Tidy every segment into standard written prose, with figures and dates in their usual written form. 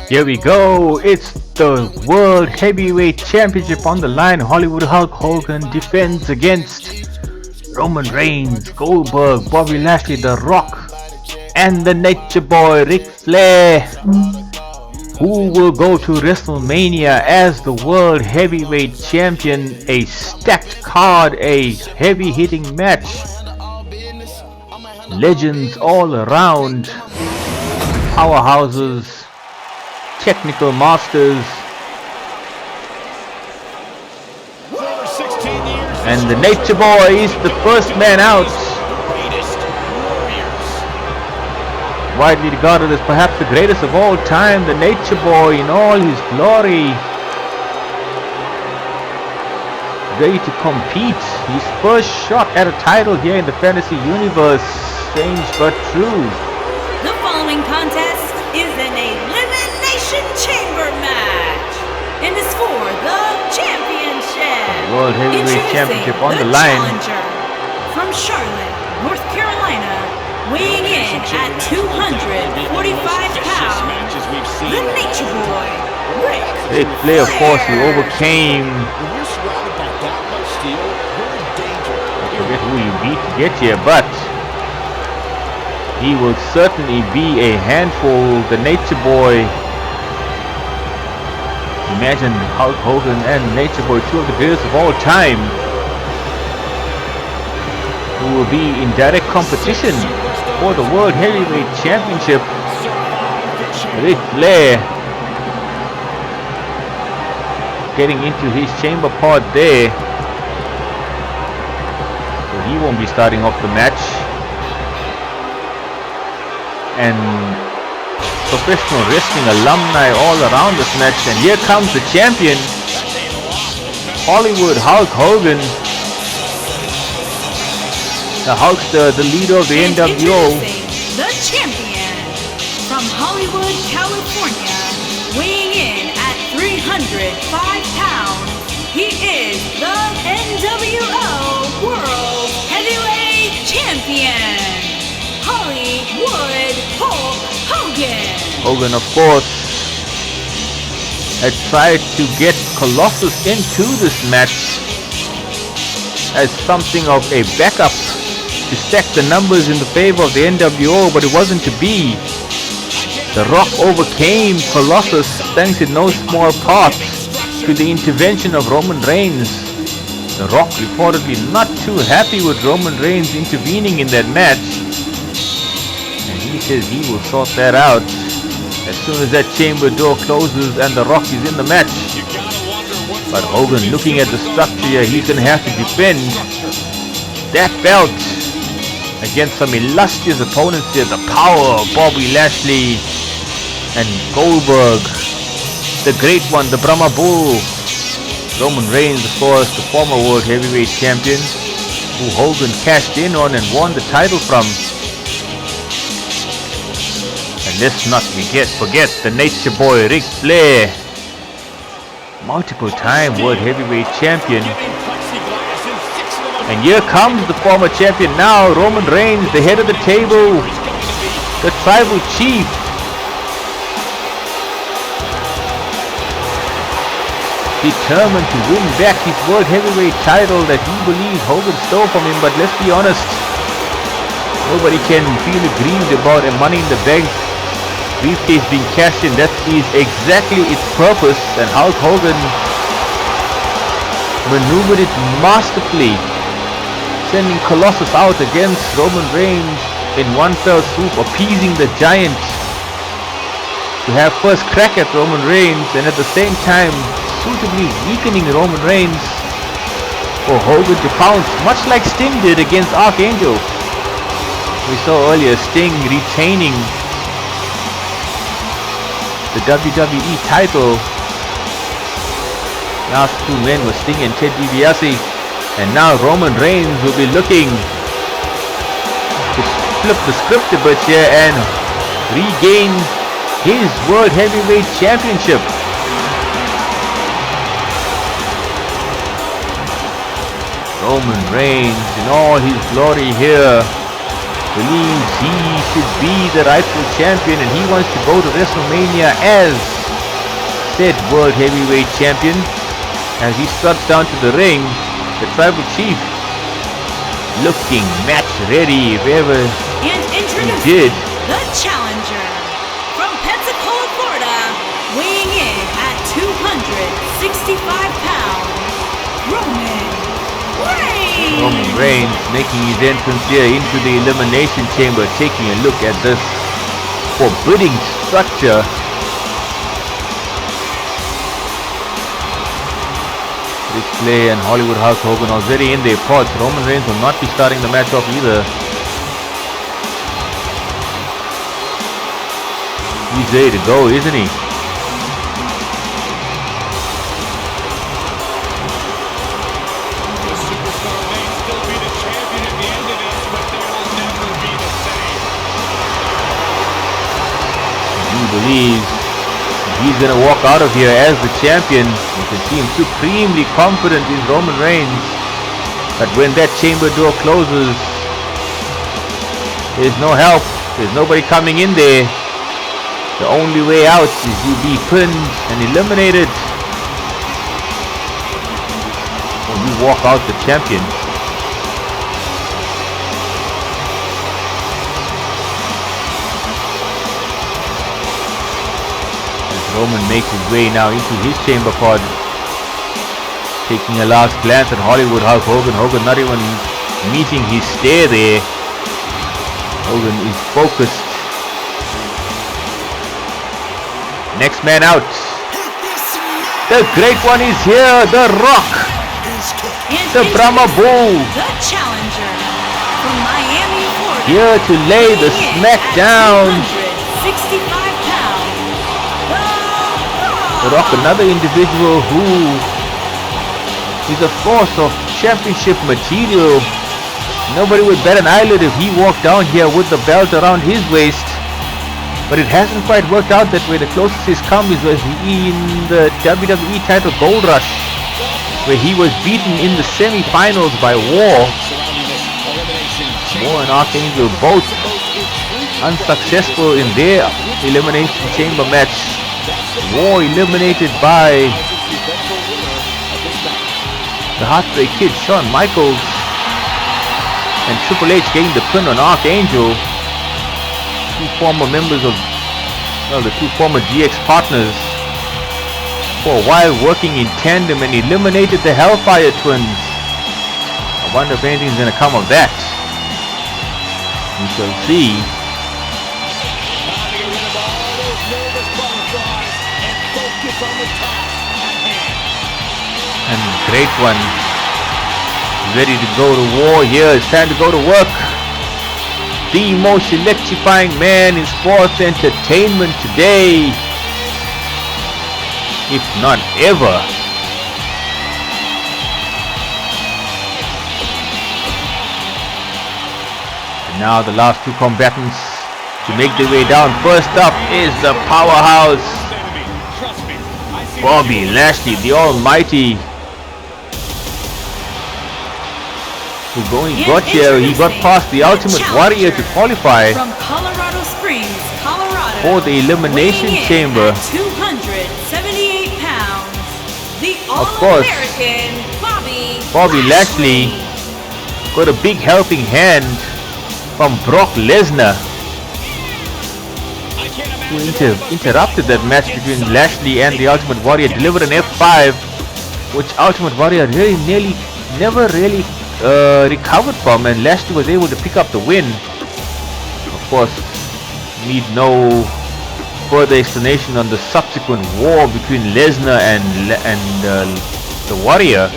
Here we go. It's the World Heavyweight Championship on the line. Hollywood Hulk Hogan defends against Roman Reigns, Goldberg, Bobby Lashley, The Rock, and the Nature Boy Ric Flair, who will go to WrestleMania as the World Heavyweight Champion. A stacked card, a heavy hitting match. Legends all around, powerhouses, technical masters, and the Nature Boy is the first man out. Widely regarded as perhaps the greatest of all time, the Nature Boy in all his glory, ready to compete. His first shot at a title here in the fantasy universe. Strange but true. The following contest is an Elimination Chamber match and is for the championship. World Heavyweight Championship on the line. Challenger from Charlotte, North Carolina, weighing in at 245 pounds, the Nature Boy, Ric Flair, of course, who overcame. I forget who he beat to get here, but he will certainly be a handful. The Nature Boy. Imagine Hulk Hogan and Nature Boy, two of the greatest of all time, who will be in direct competition for the World Heavyweight Championship. Ric Flair getting into his chamber pod there, so he won't be starting off the match. And professional wrestling alumni all around this match, and here comes the champion, Hollywood Hulk Hogan, the Hulkster, the leader of the NWO. The champion from Hollywood, California, weighing in at 305 pounds, he is the NWO World Heavyweight Champion, Hollywood Hulk Hogan. Hogan, of course, had tried to get Colossus into this match as something of a backup to stack the numbers in the favor of the NWO, but it wasn't to be. The Rock overcame Colossus thanks in no small part to the intervention of Roman Reigns. The Rock reportedly not too happy with Roman Reigns intervening in that match, and he says he will sort that out as soon as that chamber door closes and the Rock is in the match. But Hogan, looking at the structure here, he's going to have to defend that belt against some illustrious opponents here. The power of Bobby Lashley and Goldberg, the great one, the Brahma Bull, Roman Reigns, of course, the former World Heavyweight Champion, who Hogan cashed in on and won the title from. And let's not forget the Nature Boy Ric Flair, multiple time World Heavyweight Champion. And here comes the former champion now, Roman Reigns, the head of the table, the tribal chief. Determined to win back his World Heavyweight title that he believes Hogan stole from him. But let's be honest, nobody can feel aggrieved about a Money in the Bank briefcase being cashed in. That is exactly its purpose, and Hulk Hogan maneuvered it masterfully, sending Colossus out against Roman Reigns in one fell swoop, appeasing the giant to have first crack at Roman Reigns, and at the same time suitably weakening Roman Reigns for Hogan to pounce, much like Sting did against Archangel. We saw earlier Sting retaining the WWE title. Last two men were Sting and Ted DiBiase, and now Roman Reigns will be looking to flip the script a bit here and regain his World Heavyweight Championship. Roman Reigns in all his glory here believes he should be the rightful champion, and he wants to go to WrestleMania as said World Heavyweight Champion. As he struts down to the ring, the Tribal Chief looking match ready if ever And he introducing did. the challenger from Pensacola, Florida, weighing in at 265 pounds, Roman Reigns. Roman Reigns making his entrance here into the Elimination Chamber, taking a look at this forbidding structure. Ric Flair and Hollywood Hulk Hogan already in their pods. Roman Reigns will not be starting the match off either. He's ready to go, isn't he? The superstar may still be the champion at the end of this, but they will never be the same. He believes he's going to walk out of here as the champion. You can see him supremely confident in Roman Reigns. But when that chamber door closes, there's no help. There's nobody coming in there. The only way out is you be pinned and eliminated. Or you walk out the champion. Roman makes his way now into his chamber pod, taking a last glance at Hollywood Hulk Hogan. Hogan not even meeting his stare there. Hogan is focused. Next man out. The great one is here, The Rock, And the Brahma Bull, the challenger from Miami, Florida, here to lay the weighing in smack at down. 265 pounds, The Rock, another individual who is a force of championship material. Nobody would bat an eyelid if he walked down here with the belt around his waist. But it hasn't quite worked out that way. The closest he's come is in the WWE title Gold Rush, where he was beaten in the semi-finals by War. War and Archangel both unsuccessful in their Elimination Chamber match. War eliminated by the Heartbreak Kid, Shawn Michaels, and Triple H getting the pin on Archangel. Two former members of, well, the two former DX partners, for a while working in tandem, and eliminated the Hellfire Twins. I wonder if anything's going to come of that. We shall see. And the great one ready to go to war here. It's time to go to work. The most electrifying man in sports entertainment today, if not ever. And now the last two combatants to make their way down. First up is the powerhouse Bobby Lashley, the Almighty. Who only got here, he got past the Ultimate Warrior to qualify from Colorado Springs, Colorado, for the Elimination Chamber. 278 pounds, the Of course, All-American Bobby Lashley got a big helping hand from Brock Lesnar, who interrupted that match between Lashley and the Ultimate Warrior, delivered an F5, which Ultimate Warrior never really recovered from, and Lashley was able to pick up the win. Of course, need no further explanation on the subsequent war between Lesnar and the Warrior.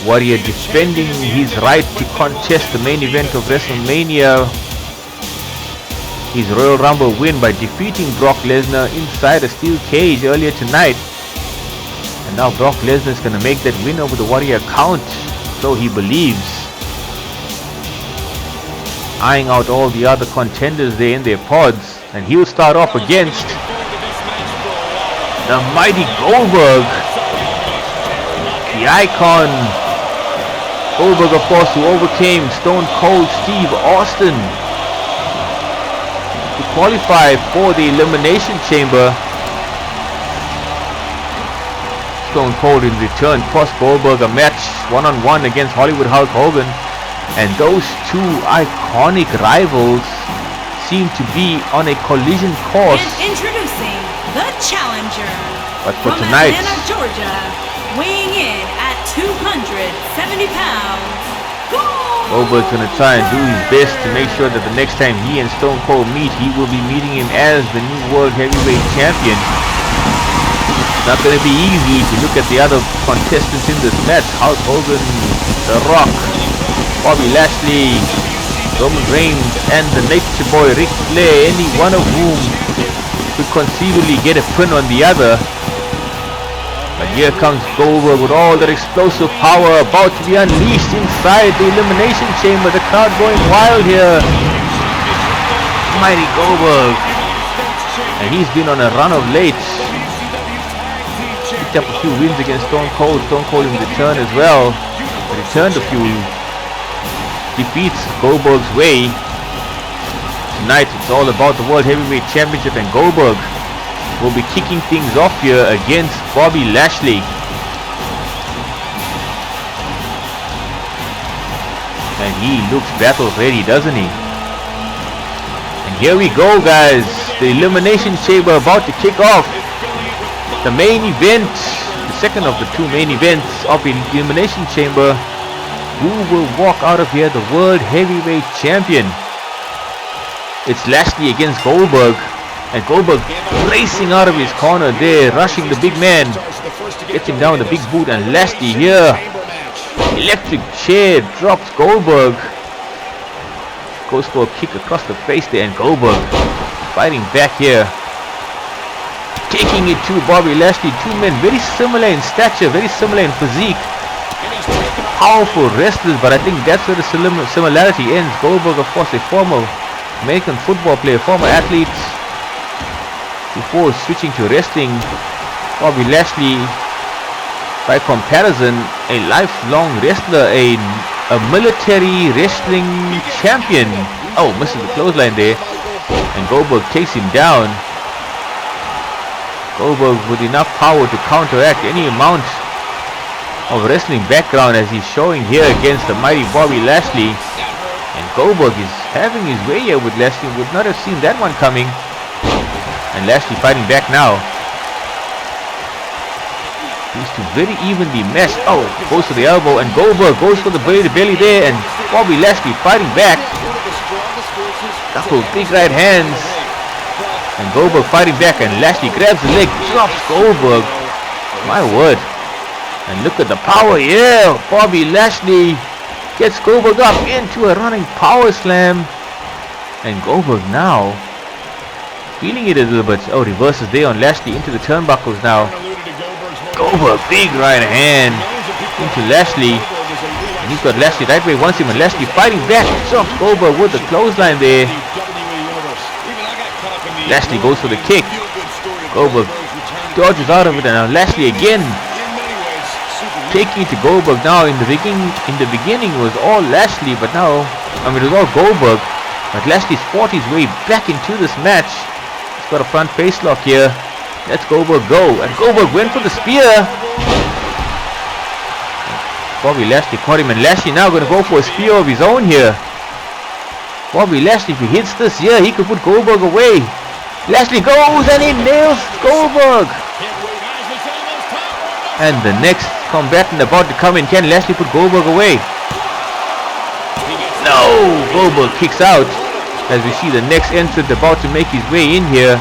Warrior defending his right to contest the main event of WrestleMania, his Royal Rumble win by defeating Brock Lesnar inside a steel cage earlier tonight. And now Brock Lesnar is going to make that win over the Warrior count, so he believes. Eyeing out all the other contenders there in their pods, and he'll start off against the mighty Goldberg, the icon. Goldberg, of course, who overcame Stone Cold Steve Austin to qualify for the Elimination Chamber. Stone Cold in return cost Goldberg a match one-on-one against Hollywood Hulk Hogan. And those two iconic rivals seem to be on a collision course. And introducing the challenger. But for from tonight, Atlanta, Georgia, weighing in at 270 pounds, Goldberg's going to try and do his best to make sure that the next time he and Stone Cold meet, he will be meeting him as the new World Heavyweight Champion. It's not going to be easy to look at the other contestants in this match. Hulk Hogan, The Rock, Bobby Lashley, Roman Reigns, and the Nature Boy Ric Flair, any one of whom could conceivably get a pin on the other. But here comes Goldberg with all that explosive power about to be unleashed inside the Elimination Chamber. The crowd going wild here. Mighty Goldberg. And he's been on a run of late. Picked up a few wins against Stone Cold. Stone Cold in return as well. Returned a few defeats Goldberg's way. Tonight it's all about the World Heavyweight Championship, and Goldberg will be kicking things off here against Bobby Lashley. And he looks battle ready, doesn't he? And here we go, guys. The Elimination Chamber about to kick off. The main event, the second of the two main events of the Elimination Chamber. Who will walk out of here the World Heavyweight Champion? It's Lashley against Goldberg. And Goldberg racing out of his corner there, rushing the big man, getting down the big boot, and Lashley here, electric chair, drops Goldberg, goes for a kick across the face there, and Goldberg fighting back here, taking it to Bobby Lashley. Two men very similar in stature, very similar in physique, powerful wrestlers, but I think that's where the similarity ends. Goldberg, of course, a former American football player, former athlete, before switching to wrestling. Bobby Lashley, by comparison, a lifelong wrestler, a military wrestling champion. Oh, misses the clothesline there, and Goldberg takes him down. Goldberg with enough power to counteract any amount of wrestling background as he's showing here against the mighty Bobby Lashley. And Goldberg is having his way here with Lashley. Would not have seen that one coming. And Lashley fighting back now. These two very evenly meshed. Oh, goes to the elbow, and Goldberg goes for the belly there, and Bobby Lashley fighting back. Couple big right hands, and Goldberg fighting back, and Lashley grabs the leg, drops Goldberg. My word. And look at the power here. Bobby Lashley gets Goldberg up into a running power slam, and Goldberg now feeling it a little bit. Oh, reverses there on Lashley into the turnbuckles now. Goldberg, big right hand into Lashley. And he's got Lashley right where he wants him, and Lashley fighting back. Drops Goldberg with the clothesline there. Lashley goes for the kick. Goldberg dodges out of it, and now Lashley again taking it to Goldberg now. In the beginning was all Lashley, but now, it was all Goldberg. But Lashley's fought his way back into this match. Got a front face lock here. Let's Goldberg go. And Goldberg went for the spear. Bobby Lashley caught him, and Lashley now going to go for a spear of his own here. Bobby Lashley, if he hits this here, he could put Goldberg away. Lashley goes and he nails Goldberg. And the next combatant about to come in. Can Lashley put Goldberg away? No! Goldberg kicks out. As we see the next entrant about to make his way in here.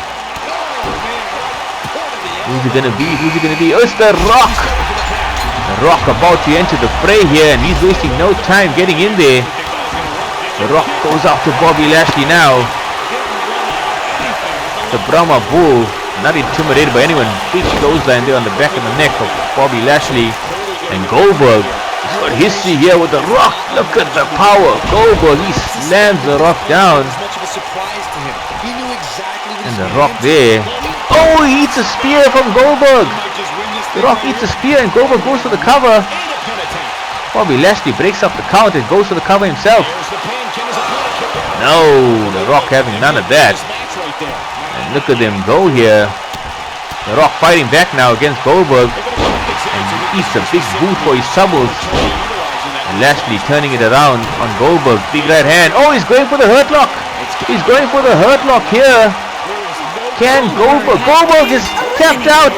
Who's it gonna be? Who's it gonna be? Oh, it's The Rock! The Rock about to enter the fray here, and he's wasting no time getting in there. The Rock goes after Bobby Lashley now. The Brahma Bull, not intimidated by anyone. Big clothesline there on the back of the neck of Bobby Lashley. And Goldberg has got history here with The Rock. Look at the power. Goldberg, he slams The Rock down. And The Rock there. Oh, he eats a spear from Goldberg. The Rock eats a spear, and Goldberg goes for the cover. Bobby Lashley breaks up the count and goes for the cover himself. No, The Rock having none of that. And look at them go here. The Rock fighting back now against Goldberg. eats a big boot for his troubles. And Lashley turning it around on Goldberg. Big right hand. Oh, he's going for the hurt lock. He's going for the hurt lock here. Can Goldberg is tapped out.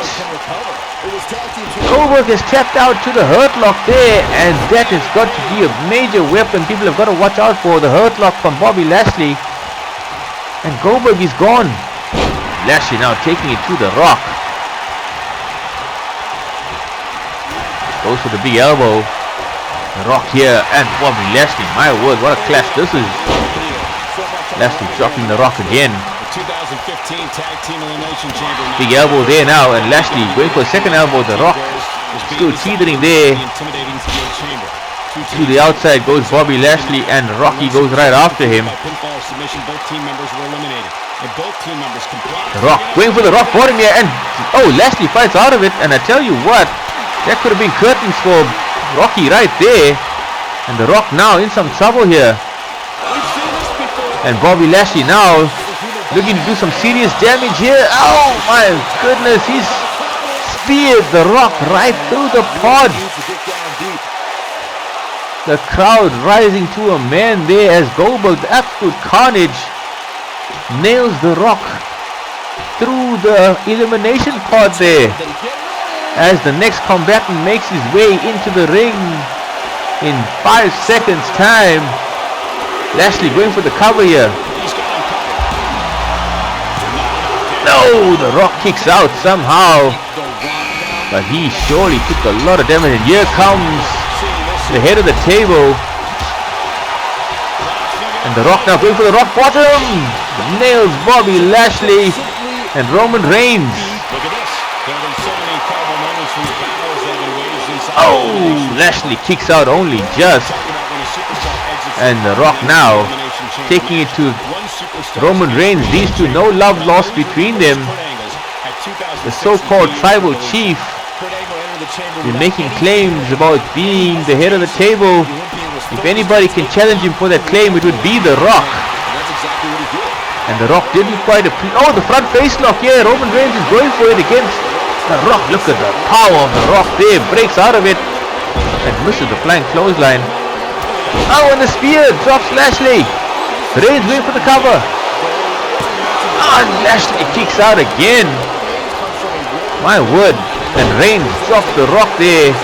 Goldberg is tapped out to the hurt lock there, and that has got to be a major weapon people have got to watch out for. The hurt lock from Bobby Lashley. And Goldberg is gone. Lashley now taking it to the Rock. Goes for the big elbow. The Rock here and Bobby Lashley. My word, what a clash this is. Lashley dropping the Rock again. 2015 Tag Team Elimination Chamber. Big elbow there now, and Lashley going for a second elbow. The Rock still teetering there. To the outside goes Bobby Lashley, and Rocky goes right after him. The Rock going for the Rock bottom here, and oh, Lashley fights out of it. And I tell you what, that could have been curtains for Rocky right there. And the Rock now in some trouble here. And Bobby Lashley now looking to do some serious damage here. Oh my goodness, he's speared the Rock right through the pod. The crowd rising to a man there as Goldberg, the absolute carnage, nails the Rock through the elimination pod there. As the next combatant makes his way into the ring in 5 seconds time. Lashley going for the cover here. No, the Rock kicks out somehow, but he surely took a lot of damage. And here comes the head of the table, and the Rock now going for the Rock bottom. Nails Bobby Lashley and Roman Reigns. Oh, Lashley kicks out only just, and the Rock now taking it to Roman Reigns. These two, no love lost between them. The so-called tribal chief is making claims about being the head of the table. If anybody can challenge him for that claim, it would be the Rock. And the Rock didn't quite oh, the front face lock here. Roman Reigns is going for it against the Rock. Look at the power of the Rock there. Breaks out of it and misses the flying clothesline. Oh, and the spear drops Lashley. Reigns going for the cover. And Lashley kicks out again. My word. And Reigns drops the Rock there.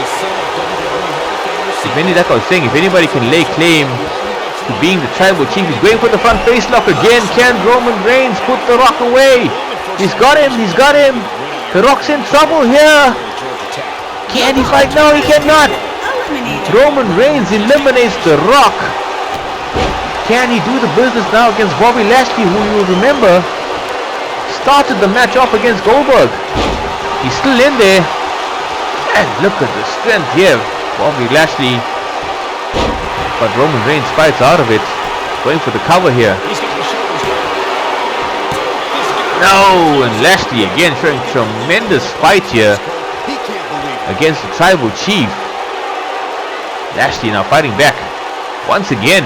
Like I was saying, if anybody can lay claim to being the tribal chief, he's going for the front face lock again. Can Roman Reigns put the Rock away? He's got him. He's got him. The Rock's in trouble here. Can he fight? No, he cannot. Roman Reigns eliminates the Rock. Can he do the business now against Bobby Lashley, who you will remember started the match off against Goldberg? He's still in there. And look at the strength here. Bobby Lashley. But Roman Reigns fights out of it. Going for the cover here. No, and Lashley again showing tremendous fight here against the tribal chief. Lashley now fighting back once again.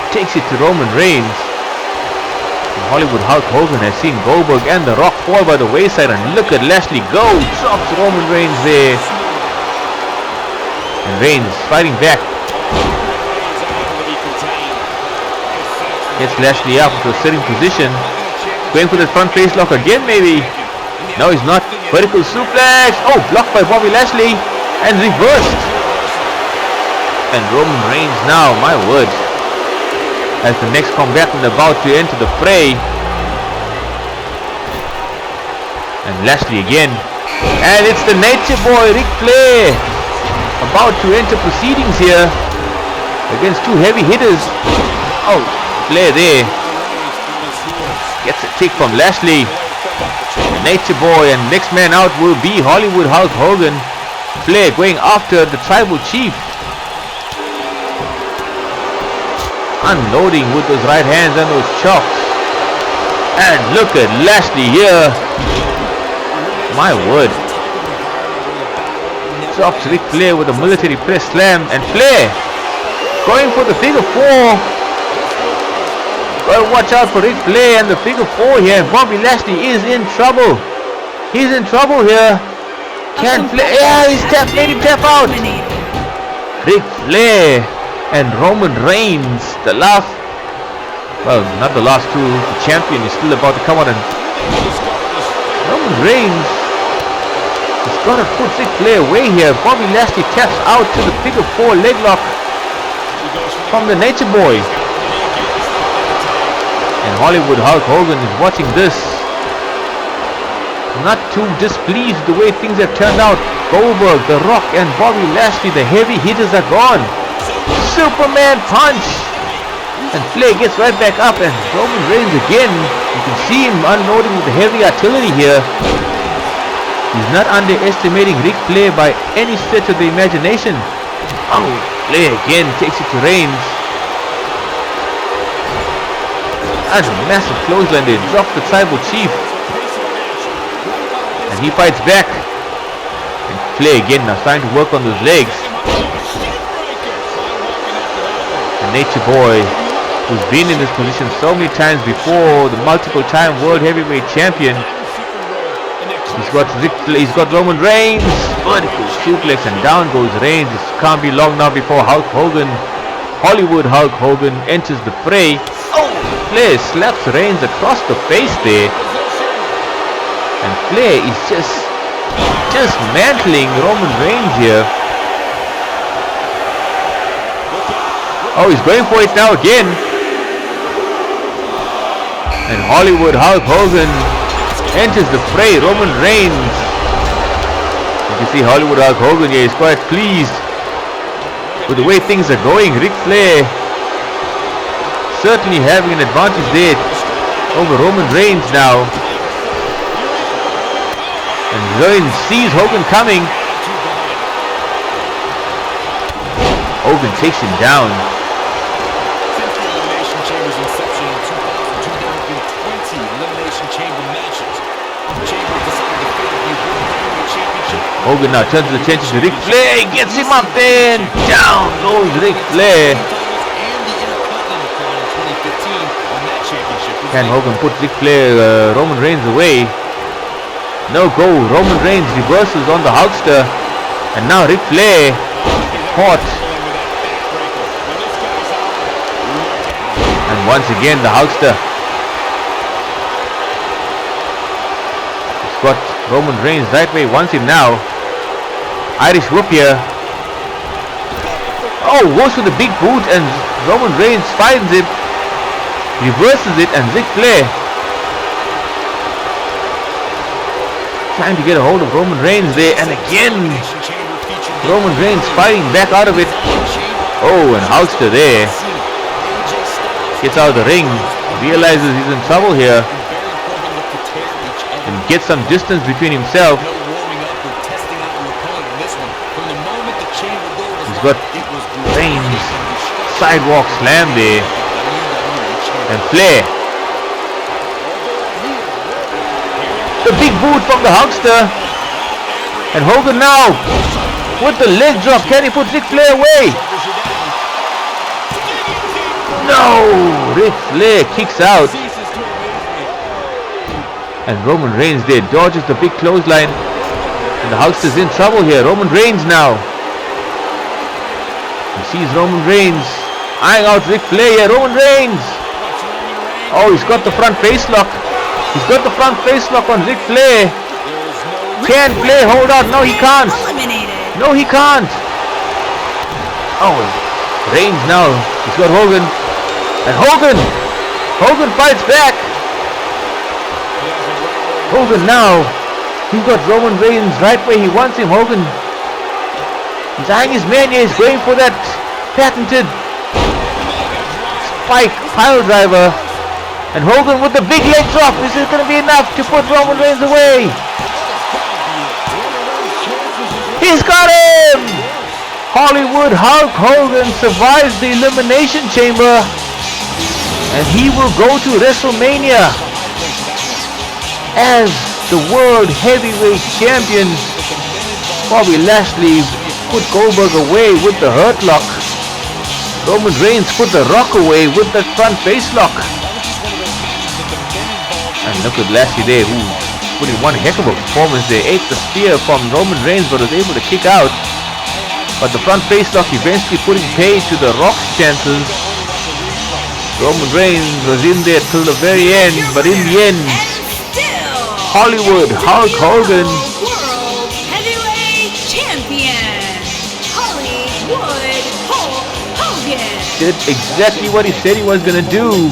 Takes it to Roman Reigns. And Hollywood Hulk Hogan has seen Goldberg and the Rock fall by the wayside, and look at Lashley go. Drops Roman Reigns there. And Reigns fighting back. Gets Lashley up to a sitting position. Going for the front face lock again maybe. No, he's not. Vertical suplex. Oh, blocked by Bobby Lashley. And reversed. And Roman Reigns now, my word, as the next combatant about to enter the fray. And Lashley again. And it's the Nature Boy, Ric Flair, about to enter proceedings here against two heavy hitters. Oh, Flair there. Gets a kick from Lashley. The Nature Boy, and next man out will be Hollywood Hulk Hogan. Flair going after the tribal chief. Unloading with those right hands and those chops. And look at Lashley here. My word. Drops Ric Flair with a military press slam. And Flair going for the figure four. Gotta watch out for Ric Flair and the figure four here. Bobby Lashley is in trouble. He's in trouble here. Can't play. Yeah, he's tapped. Made him tap out. Ric Flair and Roman Reigns. The last. Well, not the last two. The champion is still about to come out and. Roman Reigns has got to put Ric Flair away here. Bobby Lashley taps out to the figure 4 leg lock from the Nature Boy. And Hollywood Hulk Hogan is watching this. Not too displeased the way things have turned out. Goldberg, The Rock and Bobby Lashley, the heavy hitters are gone. Superman punch. And Flair gets right back up and Roman Reigns again. You can see him unloading with the heavy artillery here. He's not underestimating Ric Flair by any stretch of the imagination. Oh, Flair again takes it to Reigns. That's a massive clothesline. They drop the tribal chief. And he fights back. And Flair again now starting to work on those legs. The Nature Boy, who's been in this position so many times before, the multiple time world heavyweight champion. He's got Roman Reigns, vertical suplex, and down goes Reigns. It can't be long now before Hulk Hogan, Hollywood Hulk Hogan, enters the fray. Oh, Flair slaps Reigns across the face there, and Flair is just mantling Roman Reigns here. Oh, he's going for it now again. And Hollywood Hulk Hogan enters the fray. Roman Reigns. You can see Hollywood Hulk Hogan here is quite pleased with the way things are going. Ric Flair certainly having an advantage there over Roman Reigns now. And Reigns sees Hogan coming. Hogan takes him down. Since the Elimination Chamber's inception in 2020 Elimination Chamber matches, the Chamber decided to favor the World Heavyweight Championship. Hogan now turns his attention to Ric Flair. He gets him up there and down goes Ric Flair. And the Intercontinental crown in 2015 when that championship was Can Hogan put Ric Flair, Roman Reigns away? No go. Roman Reigns reverses on the Hulkster. And now Ric Flair caught. And once again the Hulkster. He's got Roman Reigns right where he wants him now. Irish whip here. Oh, goes for the big boot and Roman Reigns finds it. Reverses it and Ric Flair trying to get a hold of Roman Reigns there, and again Roman Reigns fighting back out of it. Oh, and Hulkster there gets out of the ring, realizes he's in trouble here, and gets some distance between himself. He's got Reigns sidewalk slam there, and Flair. The big boot from the Hulkster. And Hogan now with the leg drop. Can he put Ric Flair away? No! Ric Flair kicks out. And Roman Reigns there dodges the big clothesline. And the Hulkster's in trouble here. Roman Reigns now. He sees Roman Reigns eyeing out Ric Flair here. Roman Reigns. Oh, he's got the front face lock. He's got the front face lock on Ric Flair. Can Flair hold out? No, he can't. No, he can't. Oh, Reigns now. He's got Hogan. And Hogan fights back. Hogan now. He's got Roman Reigns right where he wants him. Hogan. He's eyeing his man here. He's going for that patented spike pile driver. And Hogan with the big leg drop. Is it going to be enough to put Roman Reigns away? He's got him! Hollywood Hulk Hogan survives the Elimination Chamber. And he will go to WrestleMania as the World Heavyweight Champion. Bobby Lashley put Goldberg away with the Hurt Lock. Roman Reigns put The Rock away with that front face lock. And look at Lashley there, who put in one heck of a performance there. Ate the spear from Roman Reigns but was able to kick out. But the front face lock eventually putting paid to the Rock's chances. Roman Reigns was in there till the very end, but in the end, Hollywood Hulk Hogan, World Heavyweight Champion, Hollywood Hulk Hogan, did exactly what he said he was gonna do.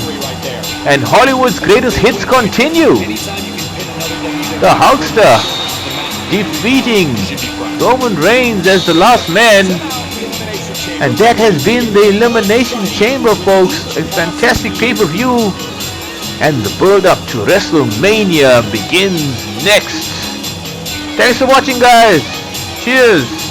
And Hollywood's greatest hits continue. The Hulkster defeating Roman Reigns as the last man. And that has been the Elimination Chamber, folks. A fantastic pay-per-view. And the build-up to WrestleMania begins next. Thanks for watching, guys. Cheers.